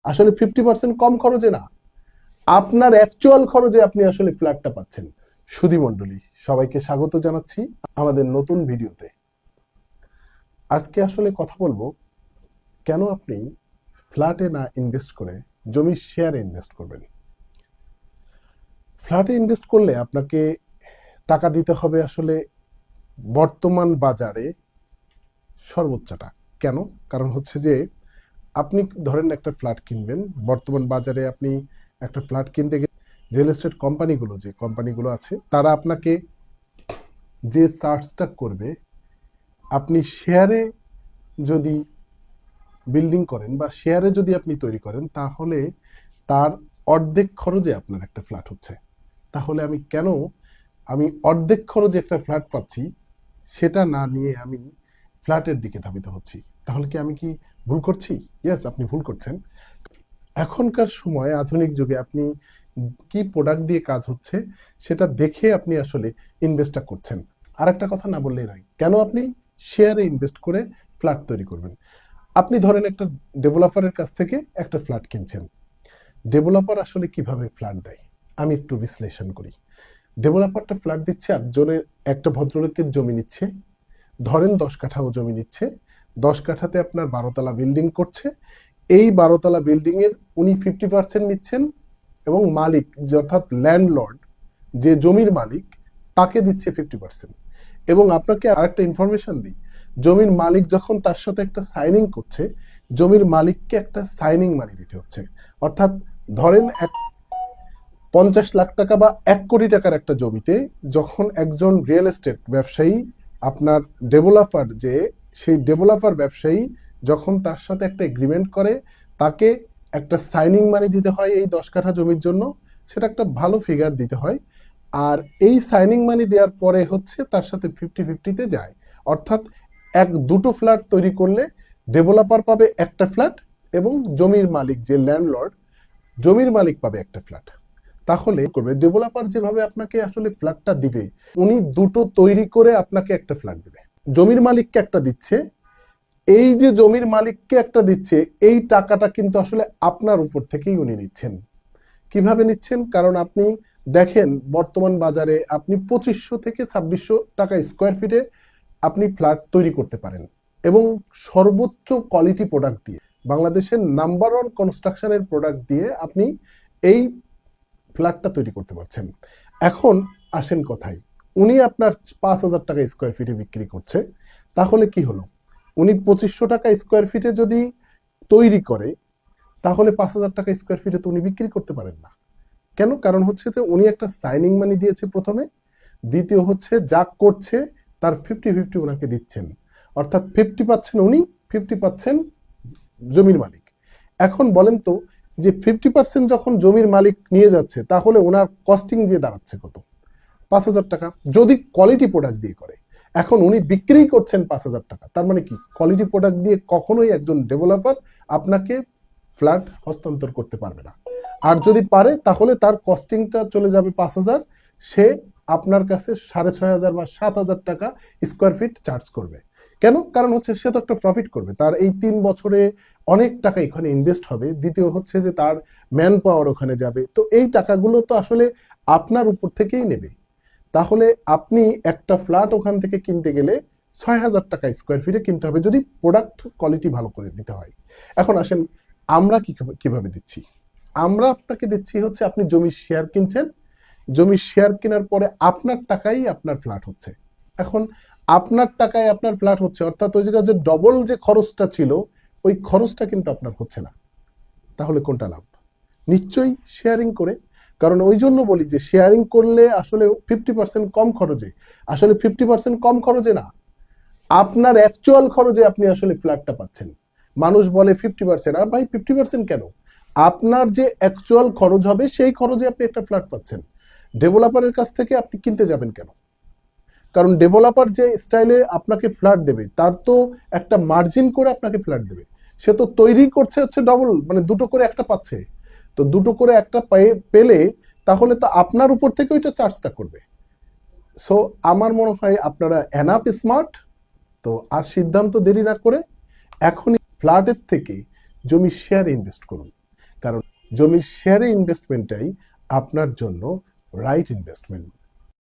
আসলে 50% কম খরচে না, আপনার অ্যাকচুয়াল খরচে আপনি আসলে ফ্ল্যাটটা পাচ্ছেন। সুধী মণ্ডলী, সবাইকে স্বাগত জানাচ্ছি আমাদের নতুন ভিডিওতে। আজকে আসলে কথা বলবো কেন আপনি ফ্ল্যাটে না ইনভেস্ট করে জমির শেয়ারে ইনভেস্ট করবেন। ফ্ল্যাটে ইনভেস্ট করলে আপনাকে টাকা দিতে হবে আসলে বর্তমান বাজারে সর্বোচ্চটা। কেন? কারণ হচ্ছে যে আপনি ধরেন একটা ফ্ল্যাট কিনবেন, বর্তমান বাজারে আপনি একটা ফ্ল্যাট কিনতে গেলে রিয়েল এস্টেট কোম্পানিগুলো, যে কোম্পানিগুলো আছে, তারা আপনাকে যে চার্জটা করবে, আপনি শেয়ারে যদি বিল্ডিং করেন বা শেয়ারে যদি আপনি তৈরি করেন, তাহলে তার অর্ধেক খরচে আপনার একটা ফ্ল্যাট হচ্ছে। তাহলে আমি অর্ধেক খরচে একটা ফ্ল্যাট পাচ্ছি, সেটা না নিয়ে আমি ফ্ল্যাটের দিকে ধাবিত হচ্ছি। তাহলে আমি কি ভুল করছি? ইয়েস, আপনি ভুল করছেন। এখনকার সময় আধুনিক যুগে আপনি কি প্রোডাক্ট দিয়ে কাজ হচ্ছে সেটা দেখে আপনি আসলে ইনভেস্টটা করছেন। আর একটা কথা না বললেই নয়, কেন আপনি শেয়ারে ইনভেস্ট করে ফ্ল্যাট তৈরি করবেন। আপনি ধরেন একটা ডেভেলপারের কাছ থেকে একটা ফ্ল্যাট কিনছেন। ডেভেলপার আসলে কিভাবে ফ্ল্যাট দেয় আমি একটু বিশ্লেষণ করি। ডেভেলপারটা ফ্ল্যাট দিচ্ছে, একটা ভদ্রলোকের জমি নিচ্ছে, ধরেন 10 কাঠাও জমি নিচ্ছে, 10 কাঠাতে আপনার 12 তলা বিল্ডিং করছে। এই 12 তলা বিল্ডিং এর উনি 50% নিচ্ছেন এবং মালিক, অর্থাৎ ল্যান্ডলর্ড, যে জমির মালিক, তাকে দিচ্ছে 50%। এবং আপনাকে আরেকটা ইনফরমেশন দিই, জমির মালিক যখন তার সাথে একটা সাইনিং করছে, জমির মালিককে একটা সাইনিং মানি দিতে হচ্ছে। অর্থাৎ ধরেন 50 লাখ টাকা বা 1 কোটি টাকার একটা জমিতে যখন একজন রিয়েল এস্টেট ব্যবসায়ী, আপনার ডেভেলপার, যে সেই ডেভেলপার ব্যবসায়ী যখন তার সাথে একটা এগ্রিমেন্ট করে, তাকে একটা সাইনিং মানি দিতে হয় এই 10 কাঠা জমির জন্য, সেটা একটা ভালো ফিগার দিতে হয়। আর এই সাইনিং মানি দেওয়ার পরে হচ্ছে তার সাথে 50-50-তে যায়। অর্থাৎ দুটো ফ্ল্যাট তৈরি করলে ডেভেলপার পাবে একটা ফ্ল্যাট এবং জমির মালিক, যে ল্যান্ডলর্ড, জমির মালিক পাবে একটা ফ্ল্যাট। তাহলে করবে ডেভেলপার যেভাবে আপনাকে আসলে ফ্ল্যাটটা দিবে, উনি দুটো তৈরি করে আপনাকে একটা ফ্ল্যাট দিবে। জমির মালিককে একটা দিচ্ছে, এই যে জমির মালিককে একটা দিচ্ছে, এই টাকাটা কিন্তু আসলে আপনার উপর থেকেই উনি নিচ্ছেন। কিভাবে নিচ্ছেন? কারণ আপনি দেখেন বর্তমান বাজারে আপনি 2500 থেকে 2600 টাকা স্কোয়ার ফিটে আপনি ফ্ল্যাট তৈরি করতে পারেন, এবং সর্বোচ্চ কোয়ালিটি প্রোডাক্ট দিয়ে, বাংলাদেশের নাম্বার 1 কনস্ট্রাকশনের প্রোডাক্ট দিয়ে আপনি এই ফ্ল্যাটটা তৈরি করতে পারছেন। এখন আসেন কথায়, উনি আপনার 5000 টাকা স্কোয়ার ফিটে বিক্রি করছে, তাহলে কি হলো? উনি 2500 টাকা স্কোয়ার ফিটে যদি তৈরি করে, তাহলে 5000 টাকা স্কোয়ার ফিটে তো উনি বিক্রি করতে পারেন না। কেন? কারণ হচ্ছে যে উনি একটা সাইনিং মানি দিয়েছে প্রথমে, দ্বিতীয় হচ্ছে যা করছে তার 50-50 ওনাকে দিচ্ছেন। অর্থাৎ 50 পাচ্ছেন উনি, 50 পাচ্ছেন জমির মালিক। এখন বলেন তো, যে 50% যখন জমির মালিক নিয়ে যাচ্ছে, তাহলে ওনার কস্টিং দিয়ে দাঁড়াচ্ছে কত? 5000 টাকা, যদি কোয়ালিটি প্রোডাক্ট দিয়ে করে। এখন উনি বিক্রি করছেন 5000 টাকা, তার মানে কি? কোয়ালিটি প্রোডাক্ট দিয়ে কখনোই একজন ডেভেলপার আপনাকে ফ্ল্যাট হস্তান্তর করতে পারবে না। আর যদি পারে, তাহলে তার কস্টিংটা চলে যাবে 5000, সে আপনার কাছে 6500 বা 7000 টাকা স্কোয়ার ফিট চার্জ করবে। কেন? কারণ হচ্ছে সে তো একটা প্রফিট করবে, তার এই 3 বছরে অনেক টাকা এখানে ইনভেস্ট হবে। দ্বিতীয় হচ্ছে যে তার ম্যান পাওয়ার ওখানে যাবে, তো এই টাকাগুলো তো আসলে আপনার উপর থেকেই নেবে। তাহলে আপনি একটা ফ্ল্যাট ওখান থেকে কিনতে গেলে 6000 টাকা স্কোয়ার ফিটে কিনতে হবে, যদি প্রোডাক্ট কোয়ালিটি ভালো করে দিতে হয়। এখন আসেন আমরা কিভাবে দিচ্ছি। আমরা আপনাকে দিচ্ছি হচ্ছে, আপনি জমির শেয়ার কিনছেন, জমির শেয়ার কেনার পরে আপনার টাকাই আপনার ফ্ল্যাট হচ্ছে। এখন আপনার টাকায় আপনার ফ্ল্যাট হচ্ছে, অর্থাৎ ওই জায়গায় যে ডবল যে খরচটা ছিল, ওই খরচটা কিন্তু আপনার হচ্ছে না। তাহলে কোনটা লাভ? নিশ্চয়ই শেয়ারিং করে। কারণ ওই জন্য বলি যে শেয়ারিং করলে আসলে 50% কম খরচে, আসলে 50% কম খরচে না, আপনার অ্যাকচুয়াল খরচে আপনি আসলে ফ্ল্যাটটা পাচ্ছেন। মানুষ বলে 50%, আর ভাই 50% কেন? আপনার যে অ্যাকচুয়াল খরচ হবে সেই খরচে আপনি একটা ফ্ল্যাট পাচ্ছেন। ডেভেলপারের কাছ থেকে আপনি কিনতে যাবেন কেন? কারণ ডেভেলপার যে স্টাইলে আপনাকে ফ্ল্যাট দেবে, তার তো একটা মার্জিন করে আপনাকে ফ্ল্যাট দেবে। সে তো তৈরি করছে হচ্ছে ডবল, মানে দুটো করে একটা পাচ্ছে। তো দুটো করে একটা পেলে তাহলে তো আপনার উপর থেকে ওইটা চার্জটা করবে। সো আমার মনে হয় আপনারা এনাফ স্মার্ট। তো আর সিদ্ধান্ত দেরি না করে এখনই ফ্ল্যাটের থেকে জমি শেয়ারে ইনভেস্ট করুন। কারণ জমির শেয়ারে ইনভেস্টমেন্টটাই আপনার জন্য রাইট ইনভেস্টমেন্ট।